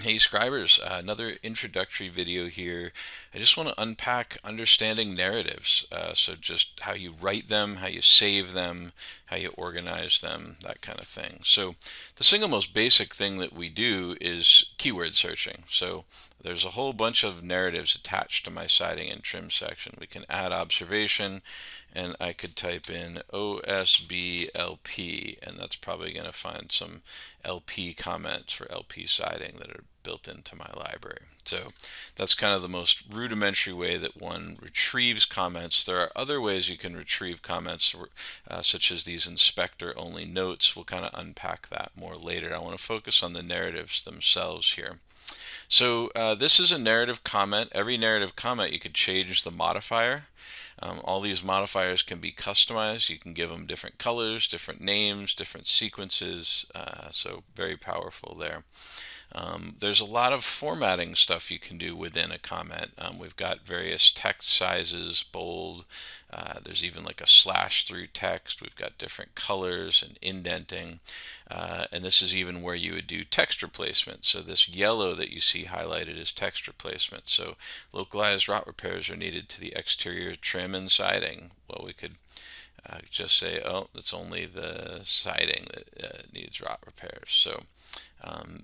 Hey Scribers, another introductory video here. I just want to unpack understanding narratives. So just how you write them, how you save them, how you organize them, that kind of thing. So the single most basic thing that we do is keyword searching. So there's a whole bunch of narratives attached to my citing and trim section. We can add observation, and I could type in OSB and that's probably going to find some LP comments for LP citing that are built into my library. So that's kind of the most rudimentary way that one retrieves comments. There are other ways you can retrieve comments, such as these inspector-only notes. We'll kind of unpack that more later. I want to focus on the narratives themselves here. So this is a narrative comment. Every narrative comment you could change the modifier. All these modifiers can be customized. You can give them different colors, different names, different sequences. So very powerful there. There's a lot of formatting stuff you can do within a comment. We've got various text sizes, bold. There's even like a slash through text. We've got different colors and indenting. And this is even where you would do text replacement. So this yellow that you see highlighted is text replacement. So localized rot repairs are needed to the exterior trim and siding. Well, we could just say, oh, it's only the siding that needs rot repairs. So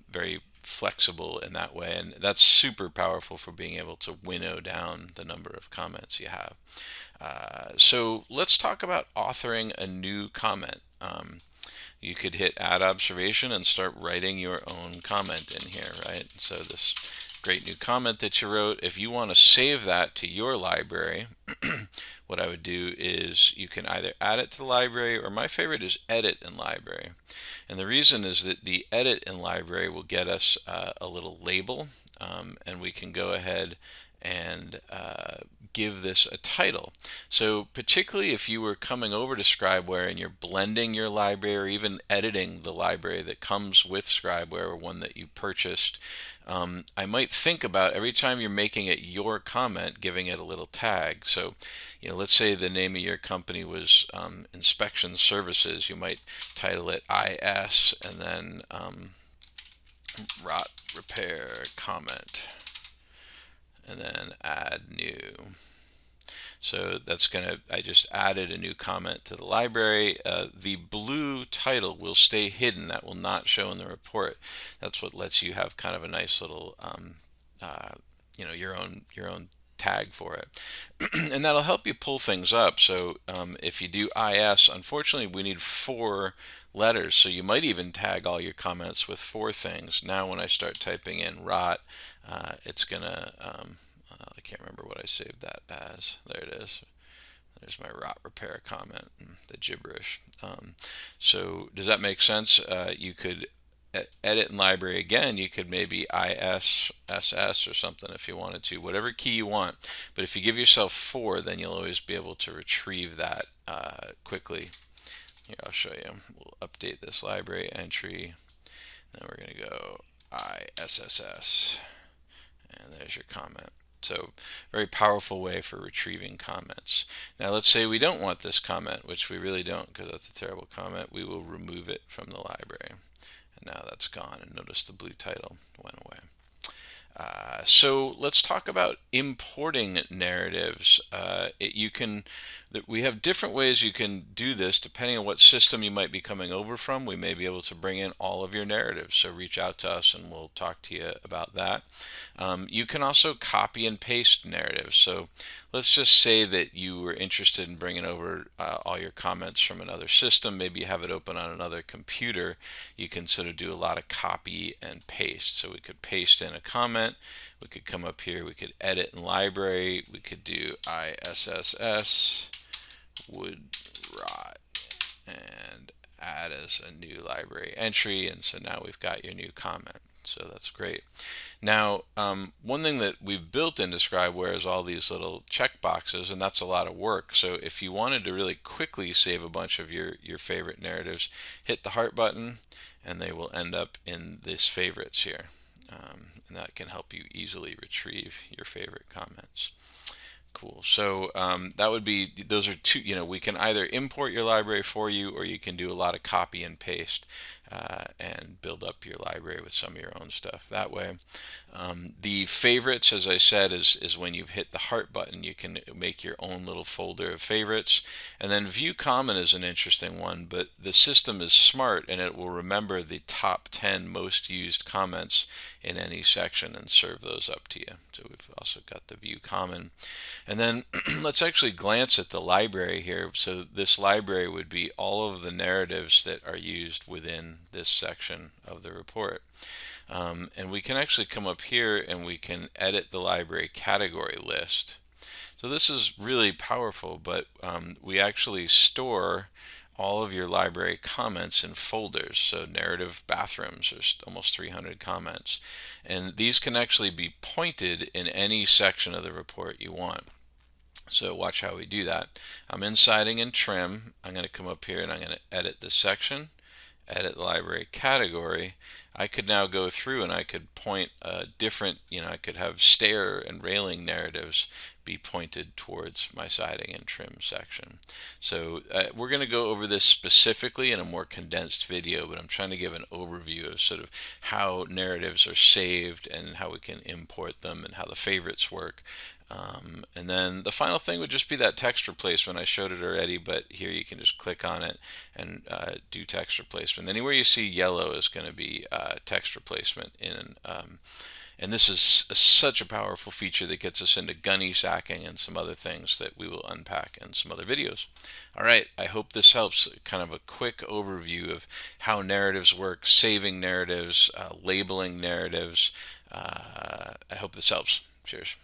very flexible in that way, and that's super powerful for being able to winnow down the number of comments you have. So let's talk about authoring a new comment. You could hit add observation and start writing your own comment in here, right? So this great new comment that you wrote, if you want to save that to your library, what I would do is you can either add it to the library, or my favorite is edit in library. And the reason is that the edit in library will get us a little label, and we can go ahead and give this a title. So particularly if you were coming over to Scribeware and you're blending your library, or even editing the library that comes with Scribeware, or one that you purchased, I might think about every time you're making it your comment, giving it a little tag. So, let's say the name of your company was Inspection Services. You might title it IS and then rot repair comment, and then add new. So that's I just added a new comment to the library. The blue title will stay hidden. That will not show in the report. That's what lets you have kind of a nice little, your own tag for it. And that'll help you pull things up. So if you do IS, unfortunately we need 4 letters. So you might even tag all your comments with 4 things. Now when I start typing in rot, it's gonna I can't remember what I saved that as. There it is. There's my rot repair comment, the gibberish. So does that make sense? You could edit in library again. You could maybe ISSS or something if you wanted to, whatever key you want. But if you give yourself 4, then you'll always be able to retrieve that quickly. Here, I'll show you. We'll update this library entry. Then we're going to go ISSS. And there's your comment. So very powerful way for retrieving comments. Now let's say we don't want this comment, which we really don't because that's a terrible comment. We will remove it from the library. And now that's gone, and notice the blue title went away. So let's talk about importing narratives. We have different ways you can do this depending on what system you might be coming over from. We may be able to bring in all of your narratives, so reach out to us and we'll talk to you about that. You can also copy and paste narratives. So let's just say that you were interested in bringing over all your comments from another system. Maybe you have it open on another computer. You can sort of do a lot of copy and paste. So we could paste in a comment. We could come up here. We could edit in library. We could do ISSS would rot and add as a new library entry. And so now we've got your new comment. So that's great. Now, one thing that we've built into Scribeware is all these little check boxes, and that's a lot of work. So if you wanted to really quickly save a bunch of your favorite narratives, hit the heart button, and they will end up in this favorites here. And that can help you easily retrieve your favorite comments. Cool. So that would be, those are two, we can either import your library for you, or you can do a lot of copy and paste and build up your library with some of your own stuff that way. The favorites, as I said, is when you've hit the heart button, you can make your own little folder of favorites. And then view common is an interesting one, but the system is smart and it will remember the top 10 most used comments in any section and serve those up to you. So we've also got the view common. And then let's actually glance at the library here. So this library would be all of the narratives that are used within this section of the report. And we can actually come up here and we can edit the library category list. So this is really powerful, but we actually store all of your library comments in folders. So narrative bathrooms, there's almost 300 comments. And these can actually be pointed in any section of the report you want. So watch how we do that. I'm in citing and trim. I'm going to come up here and I'm going to edit this section, edit library category. I could now go through and I could point different, I could have stair and railing narratives be pointed towards my citing and trim section. So we're going to go over this specifically in a more condensed video, but I'm trying to give an overview of sort of how narratives are saved and how we can import them and how the favorites work. And then the final thing would just be that text replacement. I showed it already, but here you can just click on it and do text replacement. Anywhere you see yellow is going to be text replacement and this is such a powerful feature that gets us into gunny sacking and some other things that we will unpack in some other videos. All right, I hope this helps. Kind of a quick overview of how narratives work, saving narratives, labeling narratives. I hope this helps. Cheers.